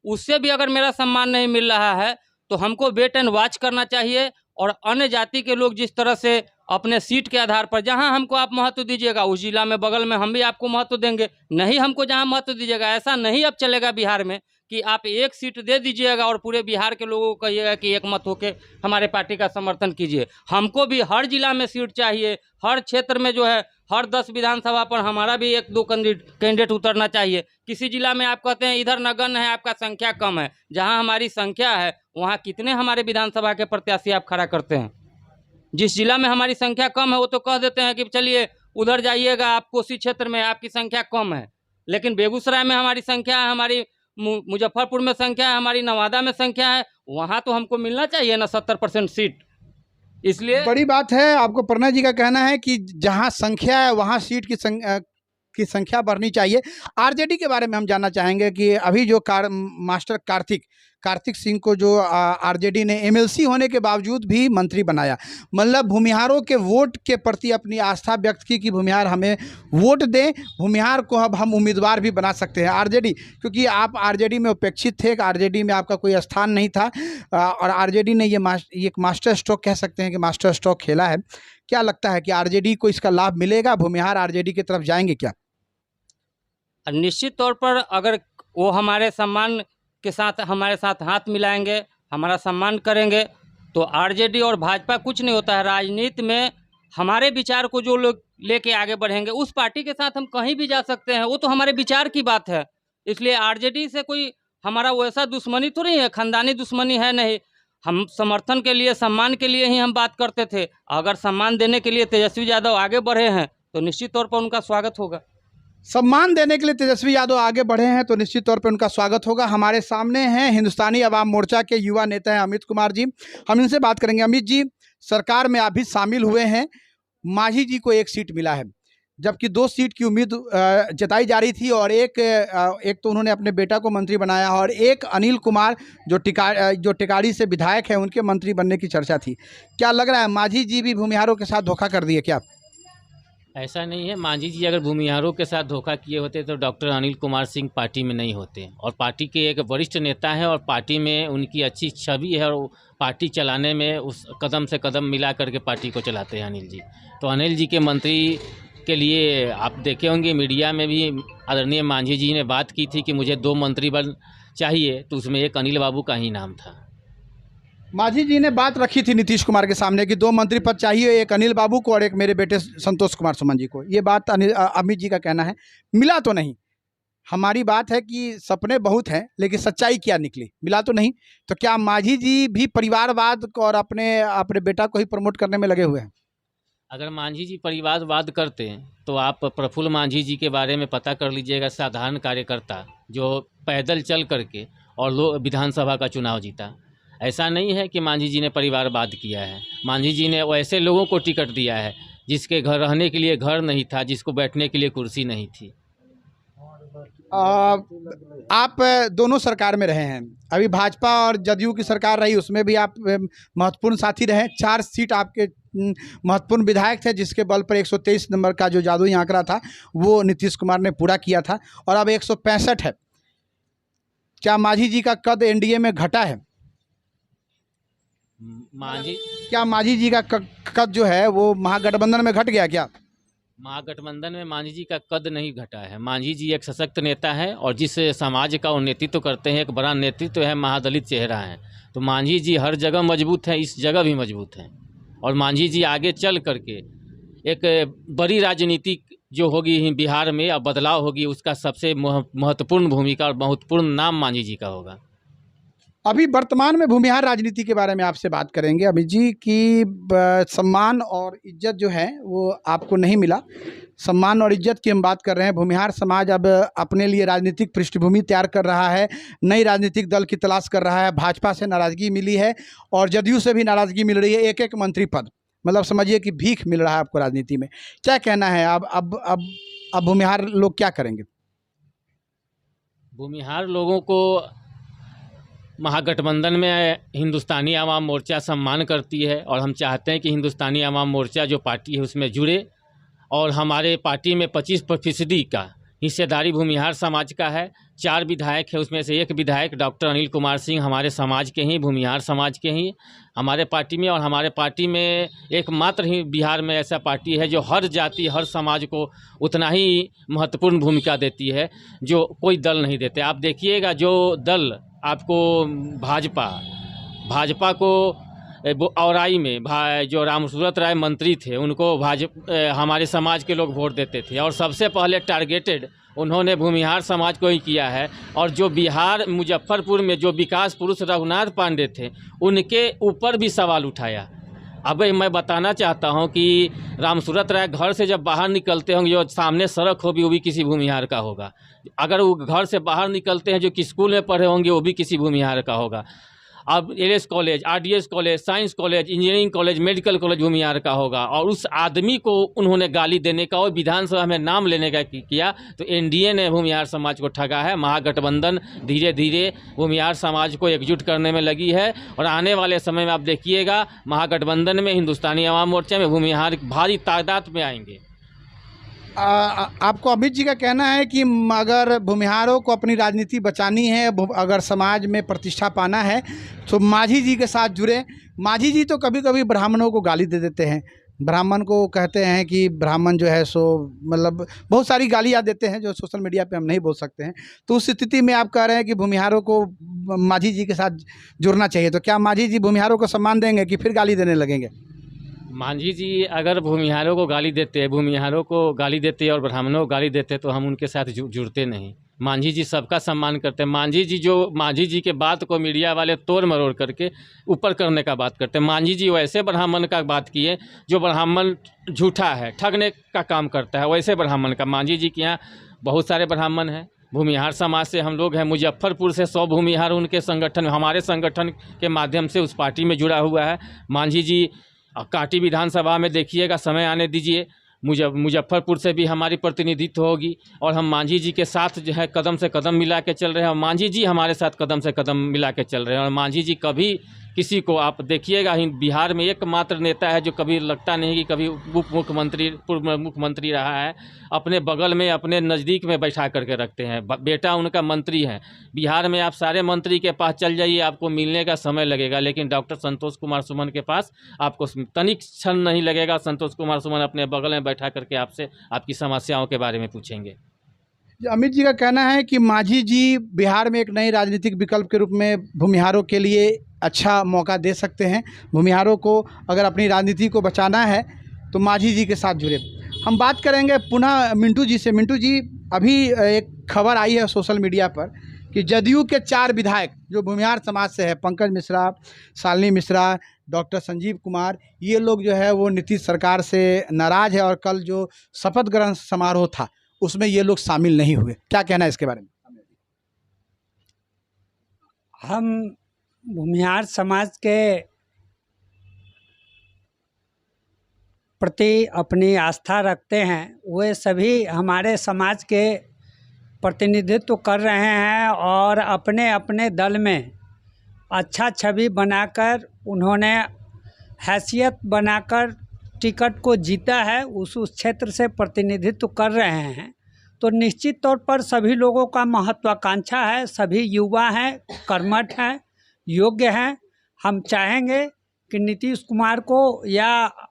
उससे भी अगर मेरा सम्मान नहीं मिल रहा है तो हमको वेट एंड वॉच करना चाहिए और अन्य जाति के लोग जिस तरह से अपने सीट के आधार पर जहां हमको आप महत्व दीजिएगा उस जिला में बगल में हम भी आपको महत्व देंगे, नहीं हमको जहां महत्व दीजिएगा, ऐसा नहीं अब चलेगा बिहार में कि आप एक सीट दे दीजिएगा और पूरे बिहार के लोगों को कहिएगा कि एक मत होके हमारे पार्टी का समर्थन कीजिए। हमको भी हर जिला में सीट चाहिए, हर क्षेत्र में जो है हर 10 विधानसभा पर हमारा भी 1-2 कैंडिडेट उतरना चाहिए। किसी जिला में आप कहते हैं इधर नगण्य है, आपका संख्या कम है, जहां हमारी संख्या है वहां कितने हमारे विधानसभा के प्रत्याशी आप खड़ा करते हैं? जिस जिला में हमारी संख्या कम है वो तो कह देते हैं कि चलिए उधर जाइएगा, आप कोसी क्षेत्र में आपकी संख्या कम है, लेकिन बेगूसराय में हमारी संख्या है, हमारी मुजफ्फरपुर में संख्या है, हमारी नवादा में संख्या है, वहाँ तो हमको मिलना चाहिए ना 70% सीट। इसलिए
बड़ी बात है। आपको प्रणय जी का कहना है कि जहाँ संख्या है वहाँ सीट की संख्या बढ़नी चाहिए। आरजेडी के बारे में हम जानना चाहेंगे कि अभी जो मास्टर कार्तिक सिंह को जो आरजेडी ने एमएलसी होने के बावजूद भी मंत्री बनाया, मतलब भूमिहारों के वोट के प्रति अपनी आस्था व्यक्त की कि भूमिहार हमें वोट दें, भूमिहार को अब हम उम्मीदवार भी बना सकते हैं। आरजेडी, क्योंकि आप आरजेडी में उपेक्षित थे, आरजेडी में आपका कोई स्थान नहीं था और आरजेडी ने ये एक मास्टर स्ट्रोक कह सकते हैं कि मास्टर स्ट्रोक खेला है। क्या लगता है कि आरजेडी को इसका लाभ मिलेगा? भूमिहार आरजेडी की तरफ जाएंगे क्या?
निश्चित तौर पर अगर वो हमारे सम्मान के साथ हमारे साथ हाथ मिलाएंगे, हमारा सम्मान करेंगे, तो आरजेडी और भाजपा कुछ नहीं होता है। राजनीति में हमारे विचार को जो लोग लेके आगे बढ़ेंगे उस पार्टी के साथ हम कहीं भी जा सकते हैं, वो तो हमारे विचार की बात है। इसलिए आरजेडी से कोई हमारा वैसा दुश्मनी तो नहीं है, खानदानी दुश्मनी है नहीं। हम समर्थन के लिए, सम्मान के लिए ही हम बात करते थे। अगर सम्मान देने के लिए तेजस्वी यादव आगे बढ़े हैं तो निश्चित तौर पर उनका स्वागत होगा।
सम्मान देने के लिए तेजस्वी यादव आगे बढ़े हैं तो निश्चित तौर पर उनका स्वागत होगा। हमारे सामने हैं हिंदुस्तानी अवाम मोर्चा के युवा नेता हैं अमित कुमार जी, हम इनसे बात करेंगे। अमित जी, सरकार में आप भी शामिल हुए हैं, मांझी जी को 1 सीट मिला है, जबकि 2 सीट की उम्मीद जताई जा रही थी और एक तो उन्होंने अपने बेटा को मंत्री बनाया और एक अनिल कुमार जो टिकारी से विधायक है उनके मंत्री बनने की चर्चा थी। क्या लग रहा है मांझी जी भी भूमिहारों के साथ धोखा कर दिए क्या?
ऐसा नहीं है। मांझी जी अगर भूमिहारों के साथ धोखा किए होते तो डॉक्टर अनिल कुमार सिंह पार्टी में नहीं होते, और पार्टी के एक वरिष्ठ नेता हैं और पार्टी में उनकी अच्छी छवि है और पार्टी चलाने में उस कदम से कदम मिला करके पार्टी को चलाते हैं अनिल जी। तो अनिल जी के मंत्री के लिए आप देखे होंगे मीडिया में भी आदरणीय मांझी जी ने बात की थी कि मुझे 2 मंत्री बल चाहिए, तो उसमें एक अनिल बाबू का ही नाम था।
मांझी जी ने बात रखी थी नीतीश कुमार के सामने कि 2 मंत्री पद चाहिए, एक अनिल बाबू को और एक मेरे बेटे संतोष कुमार सुमन जी को। ये बात अमित जी का कहना है, मिला तो नहीं। हमारी बात है कि सपने बहुत हैं लेकिन सच्चाई क्या निकली, मिला तो नहीं। तो क्या मांझी जी भी परिवारवाद और अपने बेटा को ही प्रमोट करने में लगे हुए हैं?
अगर मांझी जी परिवारवाद करते हैं तो आप प्रफुल्ल मांझी जी के बारे में पता कर लीजिएगा। साधारण कार्यकर्ता जो पैदल चल करके और विधानसभा का चुनाव जीता। ऐसा नहीं है कि मांझी जी ने परिवारवाद किया है। मांझी जी ने ऐसे लोगों को टिकट दिया है जिसके घर रहने के लिए घर नहीं था, जिसको बैठने के लिए कुर्सी नहीं थी।
आप दोनों सरकार में रहे हैं, अभी भाजपा और जदयू की सरकार रही, उसमें भी आप महत्वपूर्ण साथी रहे। 4 सीट आपके महत्वपूर्ण विधायक थे जिसके बल पर 123 नंबर का जो जादुई आंकड़ा था वो नीतीश कुमार ने पूरा किया था और अब 165 है। क्या मांझी जी का कद एनडीए में घटा है? क्या मांझी जी का कद जो है वो महागठबंधन में घट गया क्या?
महागठबंधन में मांझी जी का कद नहीं घटा है। मांझी जी एक सशक्त नेता है और जिस समाज का वो नेतृत्व करते हैं, एक बड़ा नेतृत्व है, महादलित चेहरा है। तो मांझी जी हर जगह मजबूत है, इस जगह भी मजबूत हैं। और मांझी जी आगे चल करके एक बड़ी राजनीति जो होगी बिहार में अब बदलाव होगी, उसका सबसे महत्वपूर्ण भूमिका और महत्वपूर्ण नाम मांझी जी का होगा।
अभी वर्तमान में भूमिहार राजनीति के बारे में आपसे बात करेंगे अमित जी कि सम्मान और इज्जत जो है वो आपको नहीं मिला। सम्मान और इज्जत की हम बात कर रहे हैं। भूमिहार समाज अब अपने लिए राजनीतिक पृष्ठभूमि तैयार कर रहा है, नई राजनीतिक दल की तलाश कर रहा है। भाजपा से नाराज़गी मिली है और जदयू से भी नाराज़गी मिल रही है। एक मंत्री पद, मतलब समझिए कि भीख मिल रहा है आपको राजनीति में। क्या कहना है अब भूमिहार लोग क्या करेंगे?
भूमिहार लोगों को महागठबंधन में हिंदुस्तानी आवाम मोर्चा सम्मान करती है और हम चाहते हैं कि हिंदुस्तानी आवाम मोर्चा जो पार्टी है उसमें जुड़े और हमारे पार्टी में 25% का हिस्सेदारी भूमिहार समाज का है। 4 विधायक है, उसमें से एक विधायक डॉक्टर अनिल कुमार सिंह हमारे समाज के ही, भूमिहार समाज के ही हमारे पार्टी में। और हमारे पार्टी में एकमात्र ही बिहार में ऐसा पार्टी है जो हर जाति हर समाज को उतना ही महत्वपूर्ण भूमिका देती है जो कोई दल नहीं देते। आप देखिएगा जो दल आपको भाजपा को औराई में जो रामसूरत राय मंत्री थे उनको हमारे समाज के लोग वोट देते थे और सबसे पहले टारगेटेड उन्होंने भूमिहार समाज को ही किया है। और जो बिहार मुजफ्फरपुर में जो विकास पुरुष रघुनाथ पांडे थे उनके ऊपर भी सवाल उठाया। अब मैं बताना चाहता हूं कि रामसूरत राय घर से जब बाहर निकलते होंगे जो सामने सड़क होगी वो भी किसी भूमिहार का होगा। अगर वो घर से बाहर निकलते हैं जो कि स्कूल में पढ़े होंगे वो भी किसी भूमिहार का होगा। अब LS college, RDS college, science college, engineering college, medical college Bhumihar का होगा। और उस आदमी को उन्होंने गाली देने का और विधानसभा में नाम लेने का किया तो एनडीए ने भूमिहार समाज को ठगा है। महागठबंधन धीरे धीरे भूमिहार समाज को एकजुट करने में लगी है और आने वाले समय में आप देखिएगा महागठबंधन में हिंदुस्तानी अवाम मोर्चा में भूमिहार भारी तादाद में आएंगे।
आपको अमित जी का कहना है कि अगर भूमिहारों को अपनी राजनीति बचानी है, अगर समाज में प्रतिष्ठा पाना है तो मांझी जी के साथ जुड़े। मांझी जी तो कभी कभी ब्राह्मणों को गाली दे देते हैं, ब्राह्मण को कहते हैं कि ब्राह्मण जो है सो मतलब बहुत सारी गालियाँ देते हैं जो सोशल मीडिया पे हम नहीं बोल सकते हैं। तो उस स्थिति में आप कह रहे हैं कि भूमिहारों को मांझी जी के साथ जुड़ना चाहिए, तो क्या मांझी जी भूमिहारों को सम्मान देंगे कि फिर गाली देने लगेंगे?
मांझी जी अगर भूमिहारों को गाली देते और ब्राह्मणों को गाली देते तो हम उनके साथ जुड़ते नहीं। मांझी जी सबका सम्मान करते हैं। मांझी जी के बात को मीडिया वाले तोड़ मरोड़ करके ऊपर करने का बात करते हैं। मांझी जी वैसे ब्राह्मण का बात किए जो ब्राह्मण झूठा है, ठगने का काम करता है, वैसे ब्राह्मण का। मांझी जी के यहाँ बहुत सारे ब्राह्मण हैं, भूमिहार समाज से हम लोग हैं। मुजफ्फरपुर से 100 भूमिहार उनके संगठन, हमारे संगठन के माध्यम से उस पार्टी में जुड़ा हुआ है। मांझी जी कांटी विधानसभा में देखिएगा, समय आने दीजिए, मुजफ्फरपुर से भी हमारी प्रतिनिधित्व होगी और हम मांझी जी के साथ जो है कदम से कदम मिला के चल रहे हैं और मांझी जी हमारे साथ कदम से कदम मिला के चल रहे हैं। और मांझी जी कभी किसी को, आप देखिएगा बिहार में एकमात्र नेता है जो कभी लगता नहीं कि कभी उप मुख्यमंत्री, पूर्व मुख्यमंत्री रहा है, अपने बगल में अपने नज़दीक में बैठा करके रखते हैं। बेटा उनका मंत्री है। बिहार में आप सारे मंत्री के पास चल जाइए, आपको मिलने का समय लगेगा, लेकिन डॉक्टर संतोष कुमार सुमन के पास आपको तनिक क्षण नहीं लगेगा। संतोष कुमार सुमन अपने बगल में बैठा करके आपसे आपकी समस्याओं के बारे में पूछेंगे।
अमित जी का कहना है कि मांझी जी बिहार में एक नई राजनीतिक विकल्प के रूप में भूमिहारों के लिए अच्छा मौका दे सकते हैं। भूमिहारों को अगर अपनी राजनीति को बचाना है तो मांझी जी के साथ जुड़े। हम बात करेंगे पुनः मिंटू जी से। मिंटू जी, अभी एक खबर आई है सोशल मीडिया पर कि जदयू के 4 विधायक जो भूमिहार समाज से है, पंकज मिश्रा, शालिनी मिश्रा, डॉक्टर संजीव कुमार, ये लोग जो है वो नीतीश सरकार से नाराज़ है और कल जो शपथ ग्रहण समारोह था उसमें ये लोग शामिल नहीं हुए। क्या कहना है इसके बारे में?
हम भूमिहार समाज के प्रति अपनी आस्था रखते हैं। वे सभी हमारे समाज के प्रतिनिधित्व कर रहे हैं और अपने अपने दल में अच्छा छवि बनाकर उन्होंने हैसियत बनाकर टिकट को जीता है, उस क्षेत्र से प्रतिनिधित्व कर रहे हैं। तो निश्चित तौर पर सभी लोगों का महत्वाकांक्षा है, सभी युवा हैं, कर्मठ हैं, योग्य हैं। हम चाहेंगे कि नीतीश कुमार को या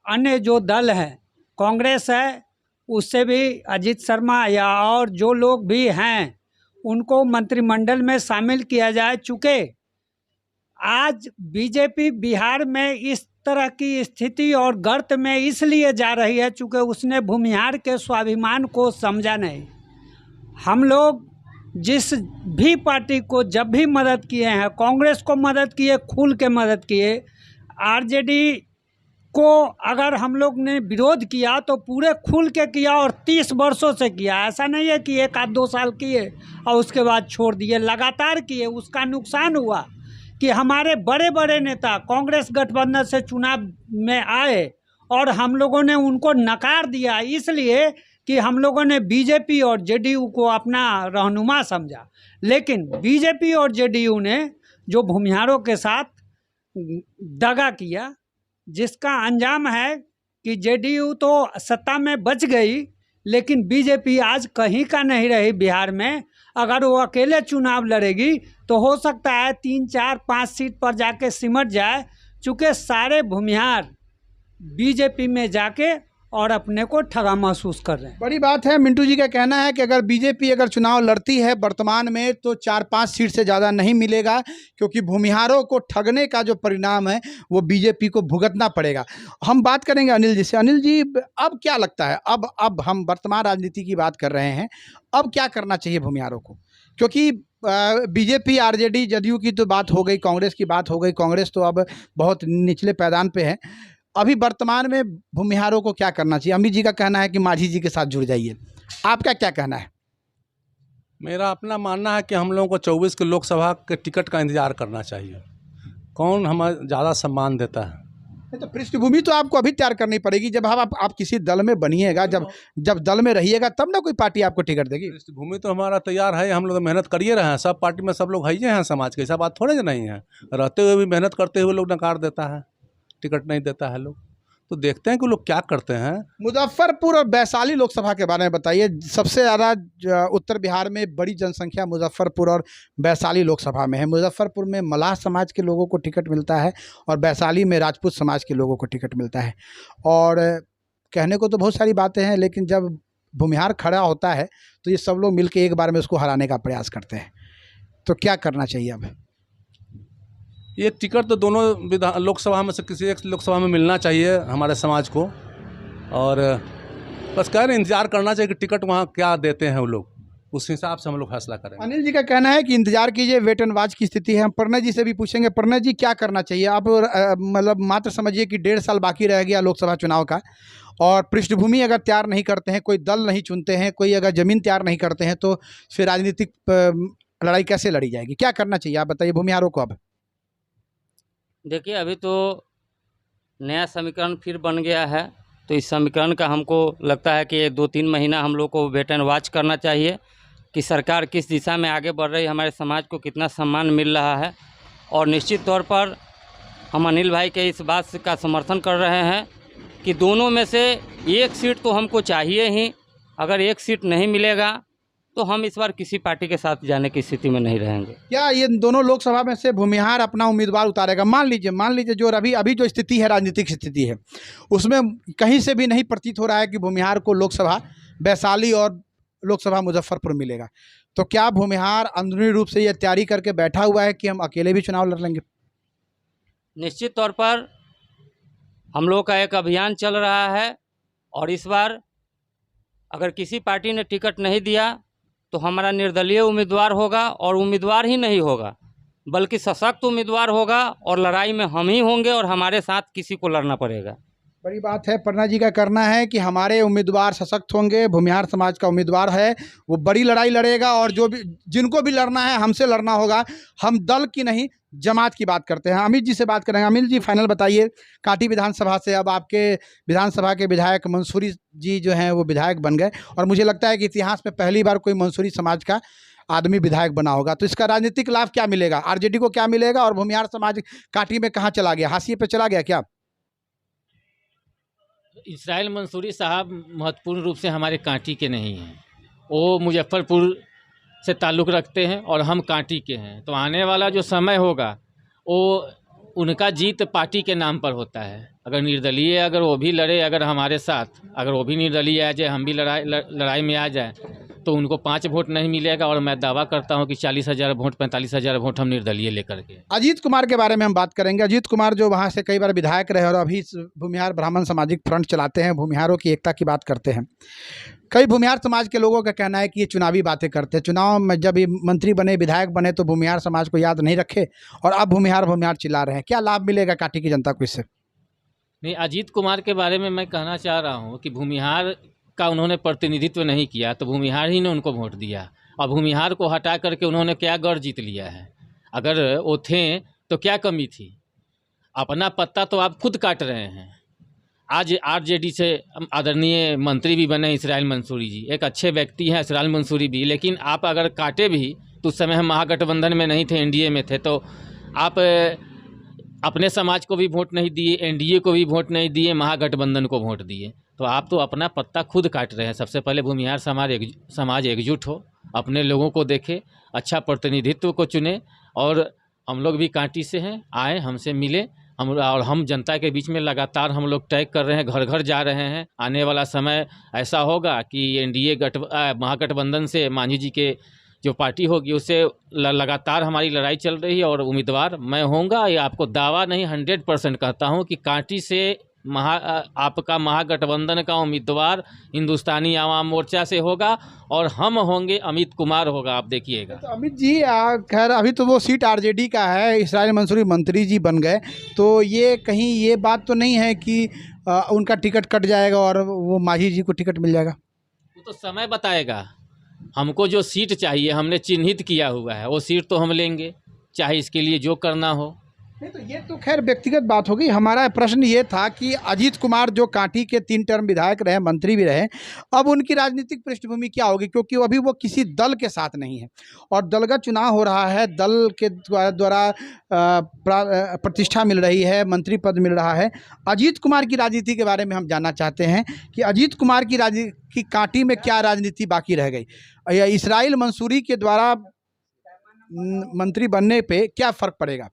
अन्य जो दल हैं, कांग्रेस है, उससे भी अजीत शर्मा या और जो लोग भी हैं उनको मंत्रिमंडल में शामिल किया जाए। चूँकि आज बीजेपी बिहार में इस तरह की स्थिति और गर्त में इसलिए जा रही है चूँकि उसने भूमिहार के स्वाभिमान को समझा नहीं। हम लोग जिस भी पार्टी को जब भी मदद किए हैं, कांग्रेस को मदद किए, खुल के मदद किए, आरजेडी को अगर हम लोग ने विरोध किया तो पूरे खुल के किया और 30 वर्षों से किया। ऐसा नहीं है कि 1 आध 2 साल किए और उसके बाद छोड़ दिए, लगातार किए। उसका नुकसान हुआ कि हमारे बड़े बड़े नेता कांग्रेस गठबंधन से चुनाव में आए और हम लोगों ने उनको नकार दिया, इसलिए कि हम लोगों ने बीजेपी और जेडीयू को अपना रहनुमा समझा। लेकिन बीजेपी और जेडीयू ने जो भूमिहारों के साथ दगा किया, जिसका अंजाम है कि जेडीयू तो सत्ता में बच गई लेकिन बीजेपी आज कहीं का नहीं रही बिहार में। अगर वो अकेले चुनाव लड़ेगी तो हो सकता है 3, 4, 5 सीट पर जाके सिमट जाए, चूँकि सारे भूमिहार बीजेपी में जाके और अपने को ठगा महसूस कर रहे हैं।
बड़ी बात है। मिंटू जी का कहना है कि अगर बीजेपी अगर चुनाव लड़ती है वर्तमान में तो 4-5 सीट से ज़्यादा नहीं मिलेगा, क्योंकि भूमिहारों को ठगने का जो परिणाम है वो बीजेपी को भुगतना पड़ेगा। हम बात करेंगे अनिल जी से। अनिल जी, अब क्या लगता है, अब हम वर्तमान राजनीति की बात कर रहे हैं, अब क्या करना चाहिए भूमिहारों को? क्योंकि बीजेपी, आरजेडी, जदयू की तो बात हो गई, कांग्रेस की बात हो गई। कांग्रेस तो अब बहुत निचले पैदान पे है। अभी वर्तमान में भूमिहारों को क्या करना चाहिए? अमित जी का कहना है कि मांझी जी के साथ जुड़ जाइए। आपका क्या कहना है?
मेरा अपना मानना है कि हम लोगों को 24 के लोकसभा के टिकट का इंतजार करना चाहिए। कौन हमें ज़्यादा सम्मान देता है?
तो पृष्ठभूमि तो आपको अभी तैयार करनी पड़ेगी। जब आप किसी दल में बनिएगा, जब दल में रहिएगा तब ना कोई पार्टी आपको टिकट देगी।
पृष्ठभूमि तो हमारा तैयार है, हम लोग तो मेहनत करिए रहे हैं। सब पार्टी में सब लोग है हैं समाज के, ऐसा बात थोड़े नहीं है। रहते हुए भी मेहनत करते हुए लोग नकार देता है, टिकट नहीं देता है लोग। तो देखते हैं कि लोग क्या करते हैं।
मुजफ्फरपुर और वैशाली लोकसभा के बारे में बताइए। सबसे ज़्यादा उत्तर बिहार में बड़ी जनसंख्या मुजफ्फरपुर और वैशाली लोकसभा में है। मुजफ्फरपुर में मलाह समाज के लोगों को टिकट मिलता है और वैशाली में राजपूत समाज के लोगों को टिकट मिलता है। और कहने को तो बहुत सारी बातें हैं, लेकिन जब भूमिहार खड़ा होता है तो ये सब लोग मिलकर एक बार में उसको हराने का प्रयास करते हैं। तो क्या करना चाहिए अब?
ये टिकट तो दोनों लोकसभा में से किसी एक लोकसभा में मिलना चाहिए हमारे समाज को। और बस कह रहे इंतजार करना चाहिए कि टिकट वहाँ क्या देते हैं वो लोग, उस हिसाब से हम लोग फैसला करेंगे।
अनिल जी का कहना है कि इंतजार कीजिए, वेट एंड वॉच की स्थिति है। हम प्रणय जी से भी पूछेंगे। प्रणय जी, क्या करना चाहिए? आप मतलब मात्र समझिए कि 1.5 साल बाकी रह गया लोकसभा चुनाव का, और पृष्ठभूमि अगर तैयार नहीं करते हैं, कोई दल नहीं चुनते हैं, कोई अगर ज़मीन तैयार नहीं करते हैं, तो फिर राजनीतिक लड़ाई कैसे लड़ी जाएगी? क्या करना चाहिए आप बताइए भूमिहारों को अब?
देखिए, अभी तो नया समीकरण फिर बन गया है, तो इस समीकरण का हमको लगता है कि 2-3 महीना हम लोग को वेट एंड वॉच करना चाहिए कि सरकार किस दिशा में आगे बढ़ रही है, हमारे समाज को कितना सम्मान मिल रहा है। और निश्चित तौर पर हम अनिल भाई के इस बात का समर्थन कर रहे हैं कि दोनों में से एक सीट तो हमको चाहिए ही। अगर एक सीट नहीं मिलेगा तो हम इस बार किसी पार्टी के साथ जाने की स्थिति में नहीं रहेंगे।
क्या ये दोनों लोकसभा में से भूमिहार अपना उम्मीदवार उतारेगा? मान लीजिए जो अभी जो स्थिति है, राजनीतिक स्थिति है, उसमें कहीं से भी नहीं प्रतीत हो रहा है कि भूमिहार को लोकसभा वैशाली और लोकसभा मुजफ्फरपुर मिलेगा। तो क्या भूमिहार अंदरूनी रूप से ये तैयारी करके बैठा हुआ है कि हम अकेले भी चुनाव लड़ लेंगे?
निश्चित तौर पर हम लोग का एक अभियान चल रहा है, और इस बार अगर किसी पार्टी ने टिकट नहीं दिया तो हमारा निर्दलीय उम्मीदवार होगा, और उम्मीदवार ही नहीं होगा बल्कि सशक्त उम्मीदवार होगा, और लड़ाई में हम ही होंगे और हमारे साथ किसी को लड़ना पड़ेगा।
बड़ी बात है। प्रणय जी का करना है कि हमारे उम्मीदवार सशक्त होंगे, भूमिहार समाज का उम्मीदवार है, वो बड़ी लड़ाई लड़ेगा, और जो भी जिनको भी लड़ना है हमसे लड़ना होगा। हम दल की नहीं, जमात की बात करते हैं। अमित जी से बात करेंगे। अमित जी, फाइनल बताइए, कांटी विधानसभा से अब आपके विधानसभा के विधायक मंसूरी जी जो हैं वो विधायक बन गए, और मुझे लगता है कि इतिहास में पहली बार कोई मंसूरी समाज का आदमी विधायक बना होगा। तो इसका राजनीतिक लाभ क्या मिलेगा? आरजेडी को क्या मिलेगा? और भूमिहार समाज कांटी में कहाँ चला गया? हाशिए पे चला गया क्या?
इसराइल मंसूरी साहब महत्वपूर्ण रूप से हमारे कांटी के नहीं हैं, वो मुजफ्फरपुर से ताल्लुक़ रखते हैं और हम कांटी के हैं। तो आने वाला जो समय होगा वो उनका जीत पार्टी के नाम पर होता है। अगर निर्दलीय अगर वो भी लड़े, अगर हमारे साथ अगर वो भी निर्दलीय आ जाए, हम भी लड़ाई में आ जाए, तो उनको 5 वोट नहीं मिलेगा, और मैं दावा करता हूं कि 40,000 वोट 45,000 वोट हम निर्दलीय लेकर के।
अजीत कुमार के बारे में हम बात करेंगे। अजीत कुमार जो वहाँ से कई बार विधायक रहे और अभी भूमिहार ब्राह्मण सामाजिक फ्रंट चलाते हैं, भूमिहारों की एकता की बात करते हैं। कई भूमिहार समाज के लोगों का कहना है कि ये चुनावी बातें करते हैं। चुनाव में जब ये मंत्री बने, विधायक बने, तो भूमिहार समाज को याद नहीं रखे, और अब भूमिहार चिल्ला रहे हैं। क्या लाभ मिलेगा कांटी की जनता को इससे?
नहीं, अजीत कुमार के बारे में मैं कहना चाह रहा हूँ कि भूमिहार का उन्होंने प्रतिनिधित्व नहीं किया, तो भूमिहार ही ने उनको वोट दिया, और भूमिहार को हटा करके उन्होंने क्या गढ़ जीत लिया है? अगर वो थे तो क्या कमी थी? अपना पत्ता तो आप खुद काट रहे हैं। आज आरजेडी से आदरणीय मंत्री भी बने इसराइल मंसूरी जी, एक अच्छे व्यक्ति हैं इसराइल मंसूरी भी, लेकिन आप अगर काटे भी तो उस समय हम महागठबंधन में नहीं थे, एनडीए में थे, तो आप अपने समाज को भी वोट नहीं दिए, एनडीए को भी वोट नहीं दिए, महागठबंधन को वोट दिए। तो आप तो अपना पत्ता खुद काट रहे हैं। सबसे पहले भूमिहार समाज एकजुट हो, अपने लोगों को देखे, अच्छा प्रतिनिधित्व को चुने। और हम लोग भी कांटी से हैं, आए हमसे मिले, हम जनता के बीच में लगातार हम लोग टैग कर रहे हैं, घर घर जा रहे हैं। आने वाला समय ऐसा होगा कि एनडीए महागठबंधन से मांझी जी के जो पार्टी होगी उससे लगातार हमारी लड़ाई चल रही है और उम्मीदवार मैं होऊंगा। ये आपको दावा नहीं 100% कहता हूँ कि कांटी से आपका महागठबंधन का उम्मीदवार हिंदुस्तानी आवाम मोर्चा से होगा और हम होंगे, अमित कुमार होगा, आप देखिएगा।
तो अमित जी खैर अभी तो वो सीट आरजेडी का है, इसराइल मंसूरी मंत्री जी बन गए, तो ये कहीं ये बात तो नहीं है कि उनका टिकट कट जाएगा और वो मांझी जी को टिकट मिल जाएगा?
वो तो समय बताएगा। हमको जो सीट चाहिए हमने चिन्हित किया हुआ है, वो सीट तो हम लेंगे, चाहे इसके लिए जो करना हो।
नहीं तो ये तो खैर व्यक्तिगत बात होगी। हमारा प्रश्न ये था कि अजीत कुमार जो कांटी के 3 टर्म विधायक रहे, मंत्री भी रहे, अब उनकी राजनीतिक पृष्ठभूमि क्या होगी? क्योंकि अभी वो किसी दल के साथ नहीं है और दलगत चुनाव हो रहा है, दल के द्वारा प्रतिष्ठा मिल रही है, मंत्री पद मिल रहा है। अजीत कुमार की राजनीति के बारे में हम जानना चाहते हैं कि अजीत कुमार की राजनीति कांटी में क्या राजनीति बाकी रह गई? या इसराइल मंसूरी के द्वारा मंत्री बनने पे क्या फ़र्क पड़ेगा?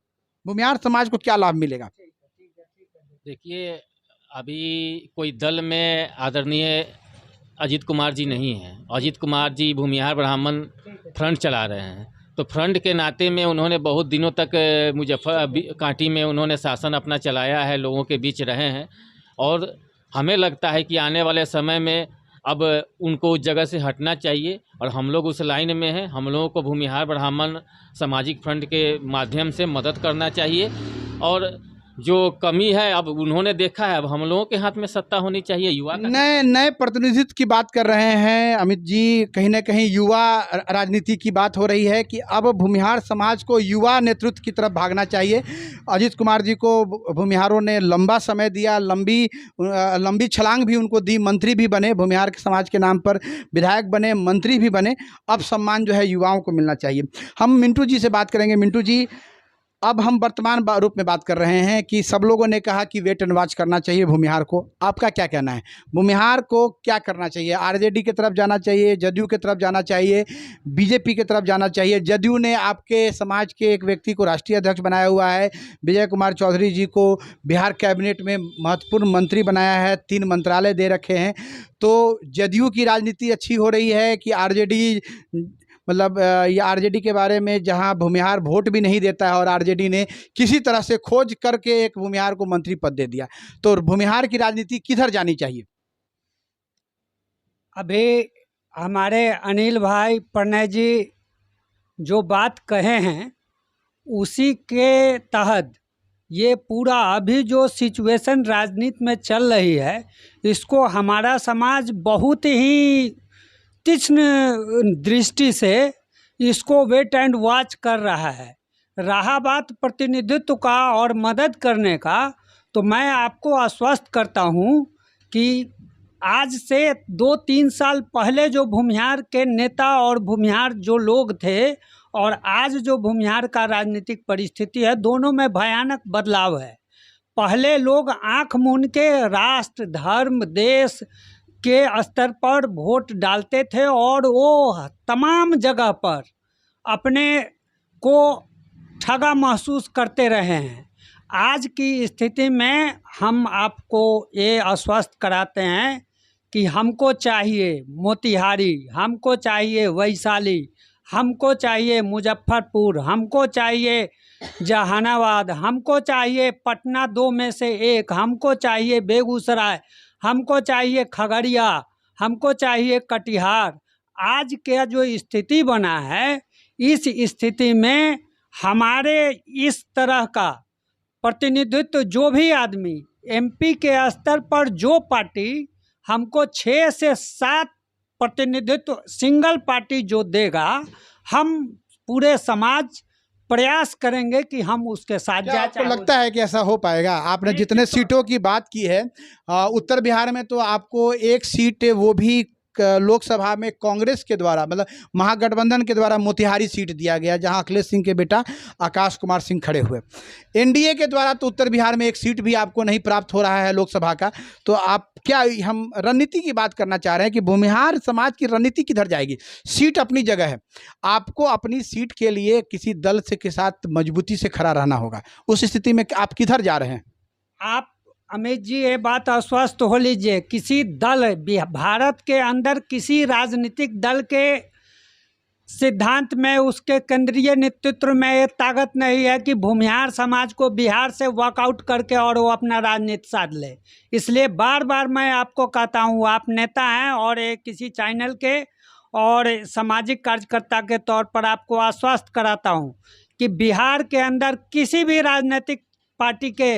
भूमिहार समाज को क्या लाभ मिलेगा?
देखिए, अभी कोई दल में आदरणीय अजीत कुमार जी नहीं हैं। अजीत कुमार जी भूमिहार ब्राह्मण फ्रंट चला रहे हैं, तो फ्रंट के नाते में उन्होंने बहुत दिनों तक कांटी में उन्होंने शासन अपना चलाया है, लोगों के बीच रहे हैं। और हमें लगता है कि आने वाले समय में अब उनको उस जगह से हटना चाहिए और हम लोग उस लाइन में हैं। हम लोगों को भूमिहार ब्राह्मण सामाजिक फ्रंट के माध्यम से मदद करना चाहिए और जो कमी है अब उन्होंने देखा है, अब हम लोगों के हाथ में सत्ता होनी चाहिए। युवा
नए प्रतिनिधित्व की बात कर रहे हैं अमित जी, कहीं ना कहीं युवा राजनीति की बात हो रही है कि अब भूमिहार समाज को युवा नेतृत्व की तरफ भागना चाहिए। अजीत कुमार जी को भूमिहारों ने लंबा समय दिया, लंबी छलांग भी उनको दी, मंत्री भी बने, भूमिहार के समाज के नाम पर विधायक बने, मंत्री भी बने। अब सम्मान जो है युवाओं को मिलना चाहिए। हम मिंटू जी से बात करेंगे। मिंटू जी, अब हम वर्तमान रूप में बात कर रहे हैं कि सब लोगों ने कहा कि वेट एंड वॉच करना चाहिए भूमिहार को। आपका क्या कहना है? भूमिहार को क्या करना चाहिए? आरजेडी की तरफ जाना चाहिए, जदयू की तरफ जाना चाहिए, बीजेपी की तरफ जाना चाहिए? जदयू ने आपके समाज के एक व्यक्ति को राष्ट्रीय अध्यक्ष बनाया हुआ है, विजय कुमार चौधरी जी को बिहार कैबिनेट में महत्वपूर्ण मंत्री बनाया है, 3 मंत्रालय दे रखे हैं। तो जदयू की राजनीति अच्छी हो रही है कि आरजेडी, मतलब ये आरजेडी के बारे में जहां भूमिहार वोट भी नहीं देता है और आरजेडी ने किसी तरह से खोज करके एक भूमिहार को मंत्री पद दे दिया, तो भूमिहार की राजनीति किधर जानी चाहिए?
अभी हमारे अनिल भाई प्रणय जी जो बात कहे हैं उसी के तहत ये पूरा अभी जो सिचुएशन राजनीति में चल रही है, इसको हमारा समाज बहुत ही तीक्ष्ण दृष्टि से इसको वेट एंड वॉच कर रहा है। रहा बात प्रतिनिधित्व का और मदद करने का, तो मैं आपको आश्वस्त करता हूं कि आज से 2-3 साल पहले जो भूमिहार के नेता और भूमिहार जो लोग थे और आज जो भूमिहार का राजनीतिक परिस्थिति है, दोनों में भयानक बदलाव है। पहले लोग आँख मूंद के राष्ट्र, धर्म, देश के स्तर पर वोट डालते थे और वो तमाम जगह पर अपने को ठगा महसूस करते रहे हैं। आज की स्थिति में हम आपको ये आश्वस्त कराते हैं कि हमको चाहिए मोतिहारी, हमको चाहिए वैशाली, हमको चाहिए मुजफ्फरपुर, हमको चाहिए जहानाबाद, हमको चाहिए पटना 2 में से 1, हमको चाहिए बेगूसराय, हमको चाहिए खगड़िया, हमको चाहिए कटिहार। आज का जो स्थिति बना है, इस स्थिति में हमारे इस तरह का प्रतिनिधित्व जो भी आदमी एमपी के स्तर पर जो पार्टी हमको 6 से 7 प्रतिनिधित्व सिंगल पार्टी जो देगा, हम पूरे समाज प्रयास करेंगे कि हम उसके साथ जाए।
आपको लगता है कि ऐसा हो पाएगा? आपने जितने सीटों की बात की है, उत्तर बिहार में तो आपको 1 सीट वो भी लोकसभा में कांग्रेस के द्वारा मतलब महागठबंधन के द्वारा मोतिहारी सीट दिया गया, जहां अखिलेश सिंह के बेटा आकाश कुमार सिंह खड़े हुए। एनडीए के द्वारा तो उत्तर बिहार में एक सीट भी आपको नहीं प्राप्त हो रहा है लोकसभा का। तो आप क्या, हम रणनीति की बात करना चाह रहे हैं कि भूमिहार समाज की रणनीति किधर जाएगी? सीट अपनी जगह है, आपको अपनी सीट के लिए किसी दल से के साथ मजबूती से खड़ा रहना होगा। उस स्थिति में आप किधर जा रहे हैं?
आप अमित जी ये बात आश्वस्त हो लीजिए, किसी दल भारत के अंदर किसी राजनीतिक दल के सिद्धांत में, उसके केंद्रीय नेतृत्व में ये ताकत नहीं है कि भूमिहार समाज को बिहार से वॉकआउट करके और वो अपना राजनीति साध ले। इसलिए बार बार मैं आपको कहता हूँ, आप नेता हैं और एक किसी चैनल के और सामाजिक कार्यकर्ता के तौर पर आपको आश्वस्त कराता हूँ कि बिहार के अंदर किसी भी राजनीतिक पार्टी के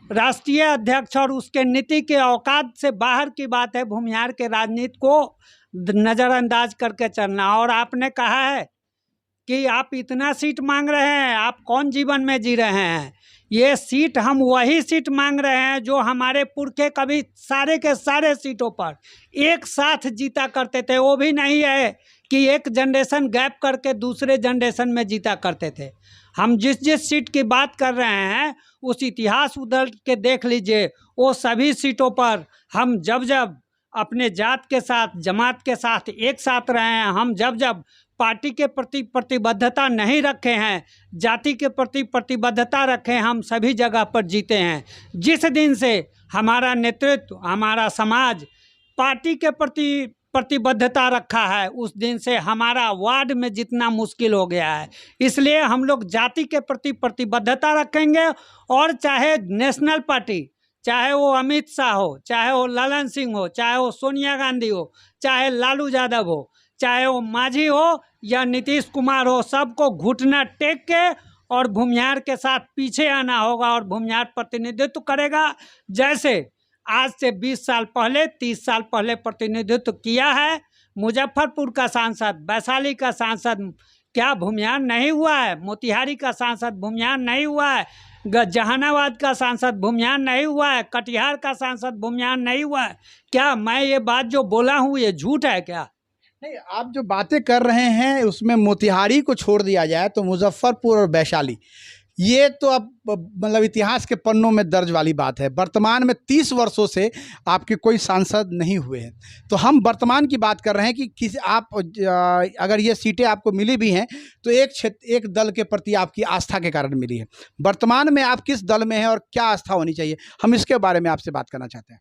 राष्ट्रीय अध्यक्ष और उसके नीति के औकात से बाहर की बात है भूमिहार के राजनीति को नज़रअंदाज करके चलना। और आपने कहा है कि आप इतना सीट मांग रहे हैं, आप कौन जीवन में जी रहे हैं? ये सीट, हम वही सीट मांग रहे हैं जो हमारे पुरखे कभी सारे के सारे सीटों पर एक साथ जीता करते थे। वो भी नहीं है कि एक जनरेशन गैप करके दूसरे जनरेशन में जीता करते थे। हम जिस जिस सीट की बात कर रहे हैं उस इतिहास उधर के देख लीजिए, वो सभी सीटों पर हम जब जब अपने जात के साथ, जमात के साथ एक साथ रहे हैं, हम जब जब पार्टी के प्रति प्रतिबद्धता नहीं रखे हैं, जाति के प्रति प्रतिबद्धता रखे, हम सभी जगह पर जीते हैं। जिस दिन से हमारा नेतृत्व, हमारा समाज पार्टी के प्रति प्रतिबद्धता रखा है, उस दिन से हमारा वार्ड में जितना मुश्किल हो गया है। इसलिए हम लोग जाति के प्रति प्रतिबद्धता रखेंगे और चाहे नेशनल पार्टी, चाहे वो अमित शाह हो, चाहे वो ललन सिंह हो, चाहे वो सोनिया गांधी हो, चाहे लालू यादव हो, चाहे वो मांझी हो या नीतीश कुमार हो, सबको घुटना टेक के और भूमिहार के साथ पीछे आना होगा और भूमिहार प्रतिनिधित्व करेगा। जैसे आज से 20 साल पहले, 30 साल पहले प्रतिनिधित्व किया है। मुजफ्फरपुर का सांसद, वैशाली का सांसद क्या भूमिहार नहीं हुआ है? मोतिहारी का सांसद भूमिहार नहीं हुआ है? जहानाबाद का सांसद भूमिहार नहीं हुआ है? कटिहार का सांसद भूमिहार नहीं हुआ है? क्या मैं ये बात जो बोला हूँ ये झूठ है क्या?
नहीं, आप जो बातें कर रहे हैं उसमें मोतिहारी को छोड़ दिया जाए तो मुजफ्फरपुर और वैशाली, ये तो अब मतलब इतिहास के पन्नों में दर्ज वाली बात है। वर्तमान में 30 वर्षों से आपके कोई सांसद नहीं हुए हैं। तो हम वर्तमान की बात कर रहे हैं कि किसी आप अगर ये सीटें आपको मिली भी हैं तो एक दल के प्रति आपकी आस्था के कारण मिली है। वर्तमान में आप किस दल में हैं और क्या आस्था होनी चाहिए, हम इसके बारे में आपसे बात करना चाहते हैं।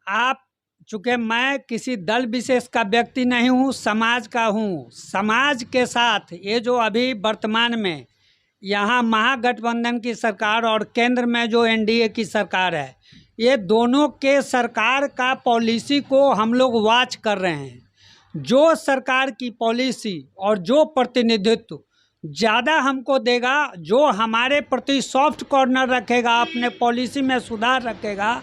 आप, चूँकि मैं किसी दल विशेष का व्यक्ति नहीं हूँ, समाज का हूँ। समाज के साथ ये जो अभी वर्तमान में यहाँ महागठबंधन की सरकार और केंद्र में जो एनडीए की सरकार है, ये दोनों के सरकार का पॉलिसी को हम लोग वॉच कर रहे हैं। जो सरकार की पॉलिसी और जो प्रतिनिधित्व ज़्यादा हमको देगा, जो हमारे प्रति सॉफ्ट कॉर्नर रखेगा, अपने पॉलिसी में सुधार रखेगा,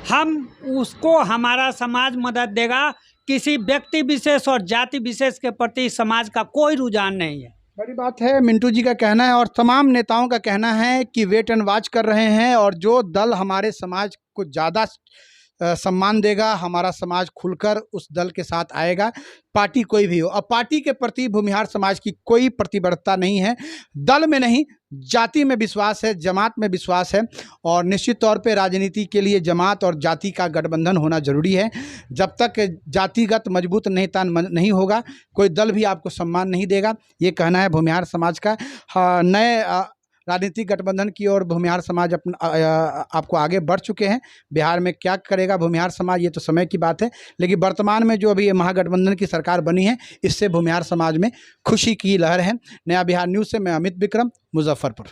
हम उसको हमारा समाज मदद देगा। किसी व्यक्ति विशेष और जाति विशेष के प्रति समाज का कोई रुझान नहीं है।
बड़ी बात है। मिंटू जी का कहना है और तमाम नेताओं का कहना है कि वेट एंड वॉच कर रहे हैं और जो दल हमारे समाज को ज़्यादा सम्मान देगा, हमारा समाज खुलकर उस दल के साथ आएगा, पार्टी कोई भी हो। अब पार्टी के प्रति भूमिहार समाज की कोई प्रतिबद्धता नहीं है, दल में नहीं, जाति में विश्वास है, जमात में विश्वास है। और निश्चित तौर पे राजनीति के लिए जमात और जाति का गठबंधन होना जरूरी है। जब तक जातिगत मजबूत नेता नहीं होगा, कोई दल भी आपको सम्मान नहीं देगा। ये कहना है भूमिहार समाज का। नए राजनीतिक गठबंधन की ओर भूमिहार समाज आपको आगे बढ़ चुके हैं। बिहार में क्या करेगा भूमिहार समाज, ये तो समय की बात है। लेकिन वर्तमान में जो अभी महागठबंधन की सरकार बनी है, इससे भूमिहार समाज में खुशी की लहर है। नया बिहार न्यूज़ से मैं अमित विक्रम, मुजफ्फरपुर।